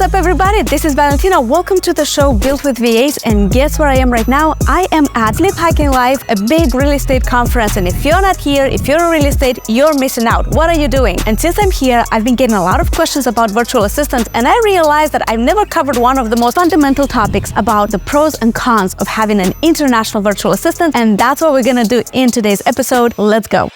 up, everybody? This is Valentina. Welcome to the show Built with VAs, and guess where I am right now? I am at Sleep Hacking Live, a big real estate conference, and if you're not here, if you're in real estate, you're missing out. What are you doing? And since I'm here, I've been getting a lot of questions about virtual assistants, and I realized that I've never covered one of the most fundamental topics about the pros and cons of having an international virtual assistant, and that's what we're gonna do in today's episode. Let's go.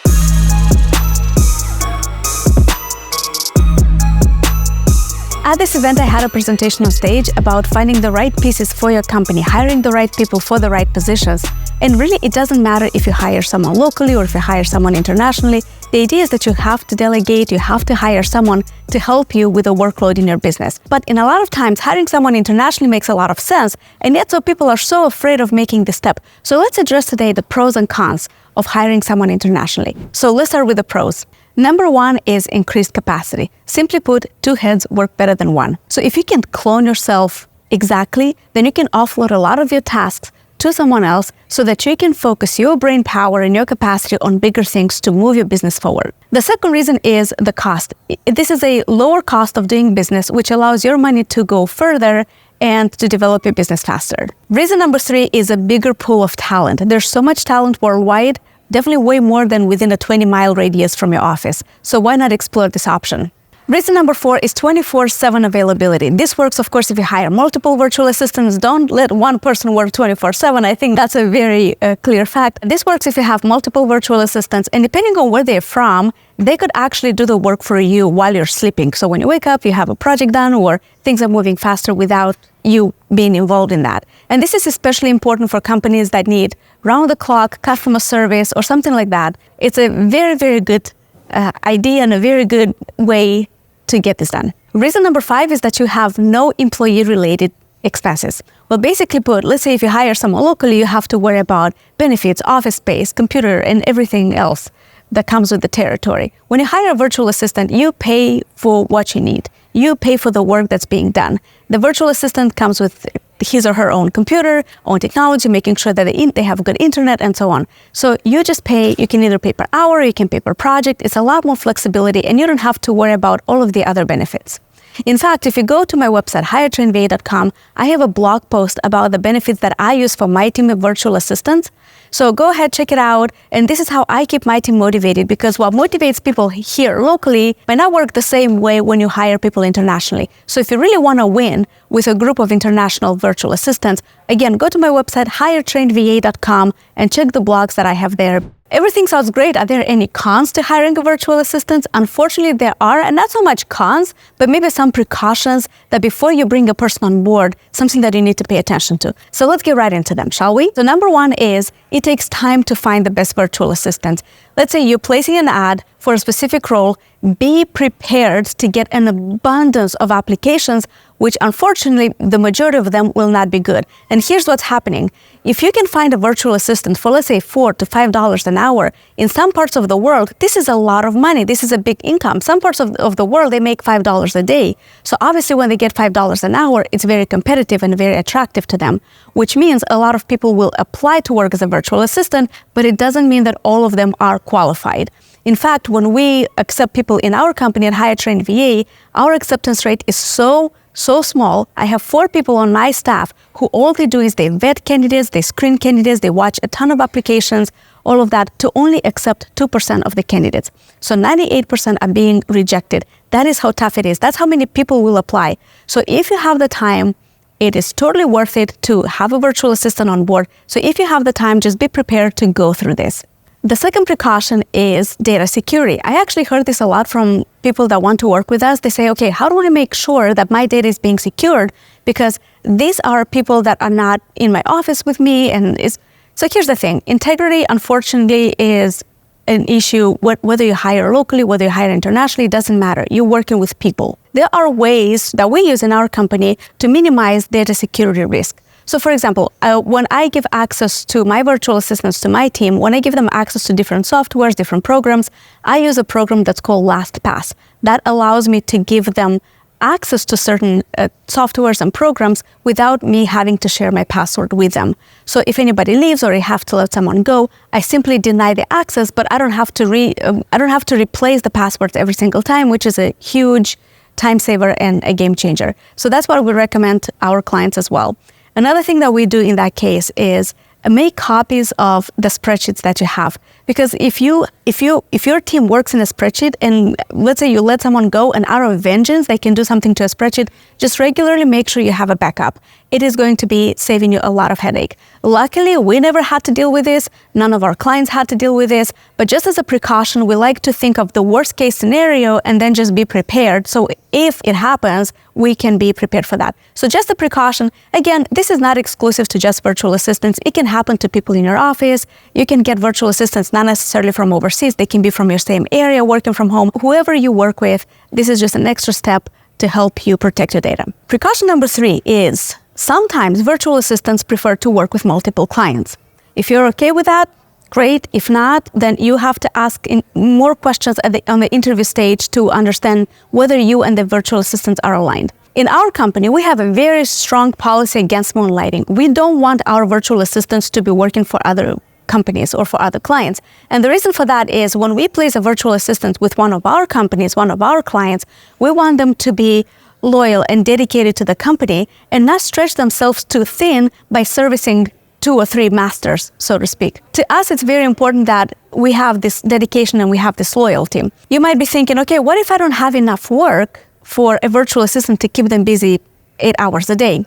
At this event, I had a presentation on stage about finding the right pieces for your company, hiring the right people for the right positions. And really, it doesn't matter if you hire someone locally or if you hire someone internationally. The idea is that you have to delegate, you have to hire someone to help you with the workload in your business. But in a lot of times, hiring someone internationally makes a lot of sense, and yet so people are so afraid of making the step. So let's address today the pros and cons of hiring someone internationally. So let's start with the pros. Number one is increased capacity. Simply put, two heads work better than one. So if you can clone yourself exactly, then you can offload a lot of your tasks to someone else so that you can focus your brain power and your capacity on bigger things to move your business forward. The second reason is the cost. This is a lower cost of doing business, which allows your money to go further and to develop your business faster. Reason number three is a bigger pool of talent. There's so much talent worldwide, definitely way more than within a 20-mile radius from your office. So why not explore this option? Reason number four is 24/7 availability. This works, of course, if you hire multiple virtual assistants. Don't let one person work 24/7. I think that's a very clear fact. This works if you have multiple virtual assistants, and depending on where they're from, they could actually do the work for you while you're sleeping. So when you wake up, you have a project done or things are moving faster without you being involved in that. And this is especially important for companies that need round-the-clock customer service or something like that. It's a very, very good idea and a very good way to get this done. Reason number five is that you have no employee-related expenses. Well, basically put, let's say if you hire someone locally, you have to worry about benefits, office space, computer, and everything else that comes with the territory. When you hire a virtual assistant, you pay for what you need. You pay for the work that's being done. The virtual assistant comes with his or her own computer, own technology, making sure that they have good internet and so on. So you just pay, you can either pay per hour, you can pay per project. It's a lot more flexibility and you don't have to worry about all of the other benefits. In fact, if you go to my website, hiretrainva.com, I have a blog post about the benefits that I use for my team of virtual assistants. So go ahead, check it out. And this is how I keep my team motivated, because what motivates people here locally might not work the same way when you hire people internationally. So if you really want to win with a group of international virtual assistants, again, go to my website, hiretrainva.com, and check the blogs that I have there. Everything sounds great. Are there any cons to hiring a virtual assistant? Unfortunately, there are, and not so much cons, but maybe some precautions that before you bring a person on board, something that you need to pay attention to. So let's get right into them, shall we? So number one is it takes time to find the best virtual assistant. Let's say you're placing an ad for a specific role. Be prepared to get an abundance of applications, which unfortunately, the majority of them will not be good. And here's what's happening. If you can find a virtual assistant for, let's say, $4 to $5 an hour, in some parts of the world, this is a lot of money. This is a big income. Some parts of the world, they make $5 a day. So obviously, when they get $5 an hour, it's very competitive and very attractive to them, which means a lot of people will apply to work as a virtual assistant, but it doesn't mean that all of them are qualified. In fact, when we accept people in our company at HireTrain VA, our acceptance rate is so small. I have 4 people on my staff who all they do is they vet candidates, they screen candidates, they watch a ton of applications, all of that, to only accept 2% of the candidates. So 98% are being rejected. That is how tough it is. That's how many people will apply. So if you have the time, it is totally worth it to have a virtual assistant on board. So if you have the time, just be prepared to go through this. The second precaution is data security. I actually heard this a lot from people that want to work with us. They say, okay, how do I make sure that my data is being secured? Because these are people that are not in my office with me. So here's the thing. Integrity, unfortunately, is an issue. Whether you hire locally, whether you hire internationally, it doesn't matter. You're working with people. There are ways that we use in our company to minimize data security risk. So for example, when I give access to my virtual assistants to my team, when I give them access to different softwares, different programs, I use a program that's called LastPass. That allows me to give them access to certain softwares and programs without me having to share my password with them. So if anybody leaves or I have to let someone go, I simply deny the access, but I don't have to replace the passwords every single time, which is a huge time saver and a game changer. So that's what we recommend to our clients as well. Another thing that we do in that case is make copies of the spreadsheets that you have. Because if your team works in a spreadsheet and let's say you let someone go and out of vengeance, they can do something to a spreadsheet, just regularly make sure you have a backup. It is going to be saving you a lot of headache. Luckily, we never had to deal with this. None of our clients had to deal with this. But just as a precaution, we like to think of the worst case scenario and then just be prepared. So if it happens, we can be prepared for that. So just a precaution. Again, this is not exclusive to just virtual assistants. It can happen to people in your office. You can get virtual assistants not necessarily from overseas. They can be from your same area, working from home. Whoever you work with, this is just an extra step to help you protect your data. Precaution number 3 is sometimes virtual assistants prefer to work with multiple clients. If you're okay with that, great. If not, then you have to ask more questions on the interview stage to understand whether you and the virtual assistants are aligned. In our company, we have a very strong policy against moonlighting. We don't want our virtual assistants to be working for other companies or for other clients. And the reason for that is when we place a virtual assistant with one of our companies, one of our clients, we want them to be loyal and dedicated to the company and not stretch themselves too thin by servicing 2 or 3 masters, so to speak. To us, it's very important that we have this dedication and we have this loyalty. You might be thinking, okay, what if I don't have enough work for a virtual assistant to keep them busy 8 hours a day?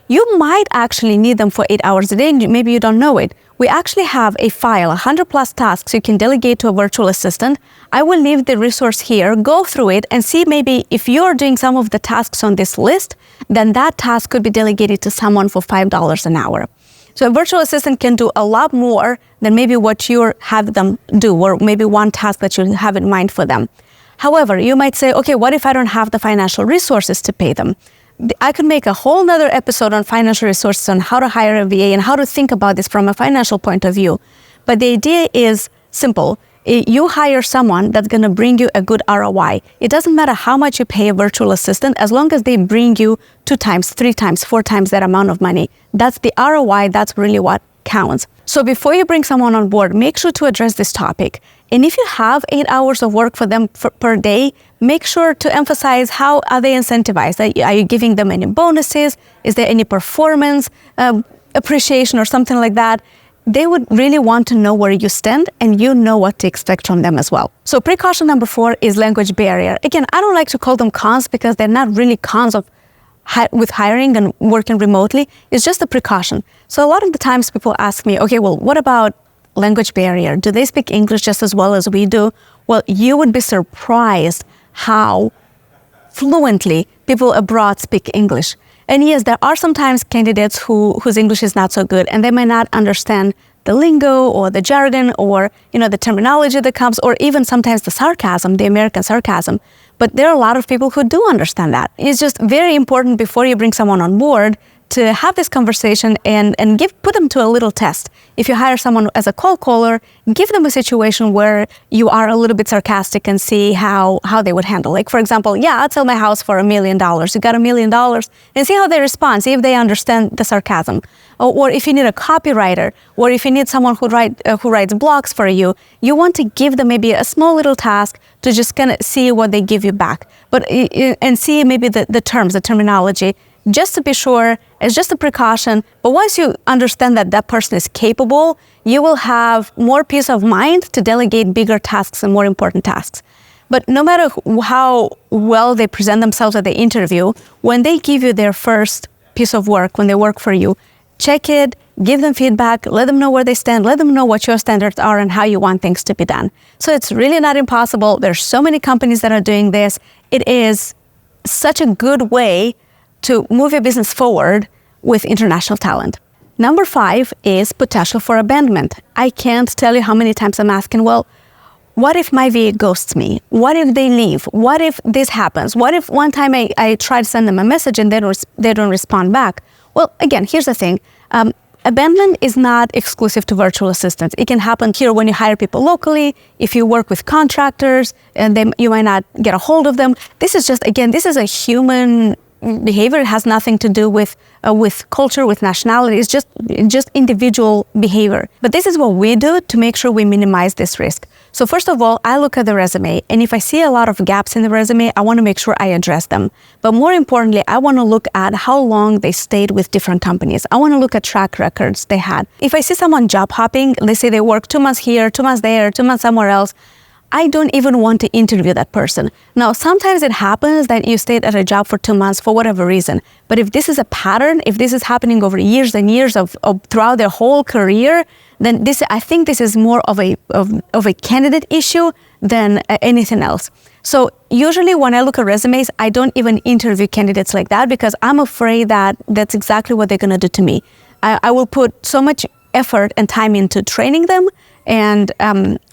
You might actually need them for 8 hours a day, and maybe you don't know it. We actually have a file, 100 plus tasks you can delegate to a virtual assistant. I will leave the resource here, go through it and see maybe if you're doing some of the tasks on this list, then that task could be delegated to someone for $5 an hour. So a virtual assistant can do a lot more than maybe what you have them do, or maybe one task that you have in mind for them. However, you might say, okay, what if I don't have the financial resources to pay them? I could make a whole nother episode on financial resources, on how to hire a VA and how to think about this from a financial point of view. But the idea is simple. You hire someone that's going to bring you a good ROI. It doesn't matter how much you pay a virtual assistant, as long as they bring you 2 times, 3 times, 4 times that amount of money. That's the ROI. That's really what counts. So before you bring someone on board, make sure to address this topic. And if you have 8 hours of work for them per day, make sure to emphasize how are they incentivized. Are you giving them any bonuses? Is there any performance appreciation or something like that? They would really want to know where you stand, and you know what to expect from them as well. So precaution number 4 is language barrier. Again, I don't like to call them cons because they're not really cons of with hiring and working remotely. It's just a precaution. So a lot of the times people ask me, okay, well, what about language barrier? Do they speak English just as well as we do? Well, you would be surprised how fluently people abroad speak English. And yes, there are sometimes candidates whose English is not so good, and they might not understand the lingo or the jargon or the terminology that comes, or even sometimes the sarcasm, the American sarcasm. But there are a lot of people who do understand that. It's just very important before you bring someone on board to have this conversation and put them to a little test. If you hire someone as a cold caller, give them a situation where you are a little bit sarcastic and see how they would handle. Like, for example, yeah, I'll sell my house for $1 million. You got $1 million, and see how they respond, see if they understand the sarcasm. Or if you need a copywriter, or if you need someone who writes blogs for you, you want to give them maybe a small little task to just kind of see what they give you back. And see maybe the terms, the terminology, just to be sure. It's just a precaution. But once you understand that that person is capable, you will have more peace of mind to delegate bigger tasks and more important tasks. But no matter how well they present themselves at the interview, when they give you their first piece of work, when they work for you, check it, give them feedback, let them know where they stand, let them know what your standards are and how you want things to be done. So it's really not impossible. There's so many companies that are doing this. It is such a good way to move your business forward with international talent. Number 5 is potential for abandonment. I can't tell you how many times I'm asking, well, what if my VA ghosts me? What if they leave? What if this happens? What if one time I try to send them a message and they don't respond back? Well, again, here's the thing. Abandonment is not exclusive to virtual assistants. It can happen here when you hire people locally, if you work with contractors, and you might not get a hold of them. This is just, again, this is a human behavior. It has nothing to do with culture, with nationality. It's just individual behavior. But this is what we do to make sure we minimize this risk. So first of all, I look at the resume, and if I see a lot of gaps in the resume, I want to make sure I address them. But more importantly, I want to look at how long they stayed with different companies. I want to look at track records they had. If I see someone job hopping, let's say they work 2 months here, 2 months there, 2 months somewhere else, I don't even want to interview that person. Now, sometimes it happens that you stayed at a job for 2 months for whatever reason. But if this is a pattern, if this is happening over years and years of throughout their whole career, then I think this is more of a candidate issue than anything else. So usually when I look at resumes, I don't even interview candidates like that because I'm afraid that that's exactly what they're going to do to me. I will put so much effort and time into training them and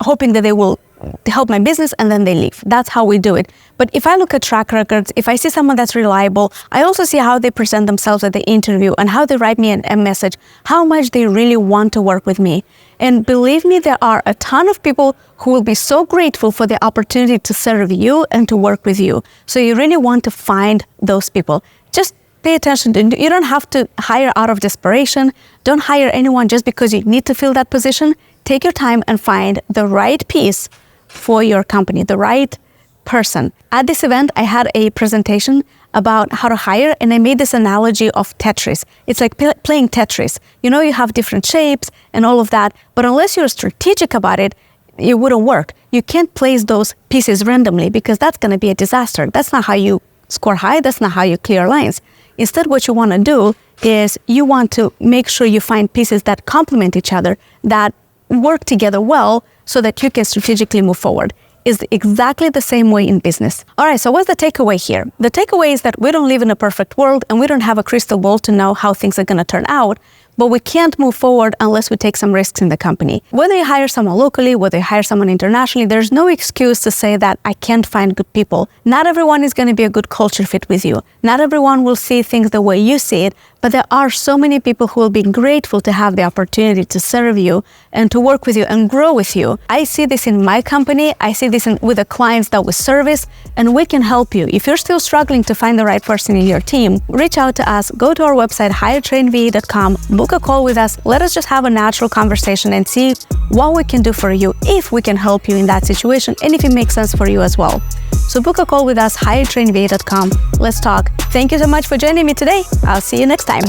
hoping that they will help my business, and then they leave. That's how we do it. But if I look at track records, if I see someone that's reliable, I also see how they present themselves at the interview and how they write me a message, how much they really want to work with me. And believe me, there are a ton of people who will be so grateful for the opportunity to serve you and to work with you. So you really want to find those people. Just pay attention. You don't have to hire out of desperation. Don't hire anyone just because you need to fill that position. Take your time and find the right piece for your company, the right person. At this event, I had a presentation about how to hire, and I made this analogy of Tetris. It's like playing Tetris. You know, you have different shapes and all of that, but unless you're strategic about it, it wouldn't work. You can't place those pieces randomly because that's going to be a disaster. That's not how you score high. That's not how you clear lines. Instead, what you want to do is you want to make sure you find pieces that complement each other, that work together well, so that you can strategically move forward. Is exactly the same way in business. All right, so what's the takeaway here? The takeaway is that we don't live in a perfect world and we don't have a crystal ball to know how things are going to turn out, but we can't move forward unless we take some risks in the company. Whether you hire someone locally, whether you hire someone internationally, there's no excuse to say that I can't find good people. Not everyone is going to be a good culture fit with you. Not everyone will see things the way you see it, but there are so many people who will be grateful to have the opportunity to serve you and to work with you and grow with you. I see this in my company. I see this with the clients that we service, and we can help you. If you're still struggling to find the right person in your team, reach out to us. Go to our website, hiretrainva.com, book a call with us. Let us just have a natural conversation and see what we can do for you, if we can help you in that situation, and if it makes sense for you as well. So book a call with us, hiretrainva.com. Let's talk. Thank you so much for joining me today. I'll see you next time.